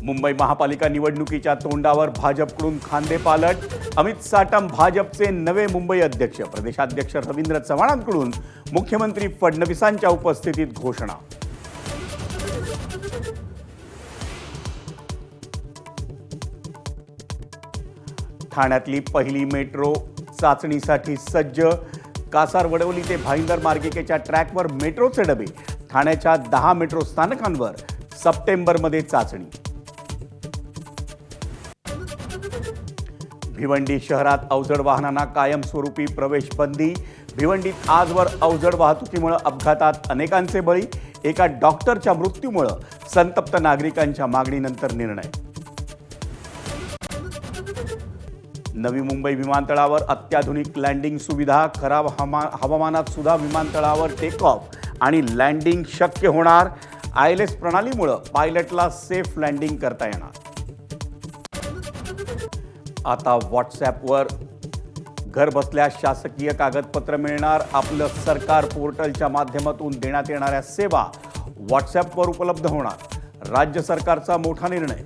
मुंबई महापालिका निवडणुकीच्या तोंडावर भाजपकडून खांदेपालट. अमित साटम भाजपचे नवे मुंबई अध्यक्ष. प्रदेशाध्यक्ष रवींद्र चव्हाणांकडून मुख्यमंत्री फडणवीसांच्या उपस्थितीत घोषणा. ठाण्यातली पहिली मेट्रो चाचणीसाठी सज्ज. कासारवडवली ते भाईंदर मार्गिकेच्या ट्रॅकवर मेट्रोचे डबे. ठाण्याच्या 10 मेट्रो स्थानकांवर सप्टेंबरमध्ये चाचणी. भिवंडी शहरात अवजड वाहनांना कायमस्वरूपी प्रवेश बंदी. भिवंडीत आजवर अवजड वाहतुकीमुळे अपघातात अनेकांचे बळी. एका डॉक्टरच्या मृत्यूमुळे संतप्त नागरिकांच्या मागणीनंतर निर्णय. नवी मुंबई विमानतळावर अत्याधुनिक लँडिंग सुविधा. खराब हवामानात सुद्धा विमानतळावर टेक ऑफ आणि लँडिंग शक्य होणार. ILS प्रणालीमुळे पायलटला सेफ लँडिंग करता येणार. आता व्हॉट्सॲपवर घर बसल्या शासकीय कागदपत्र मिळणार. आपलं सरकार पोर्टलच्या माध्यमातून देण्यात येणाऱ्या सेवा व्हॉट्सॲपवर उपलब्ध होणार. राज्य सरकारचा मोठा निर्णय.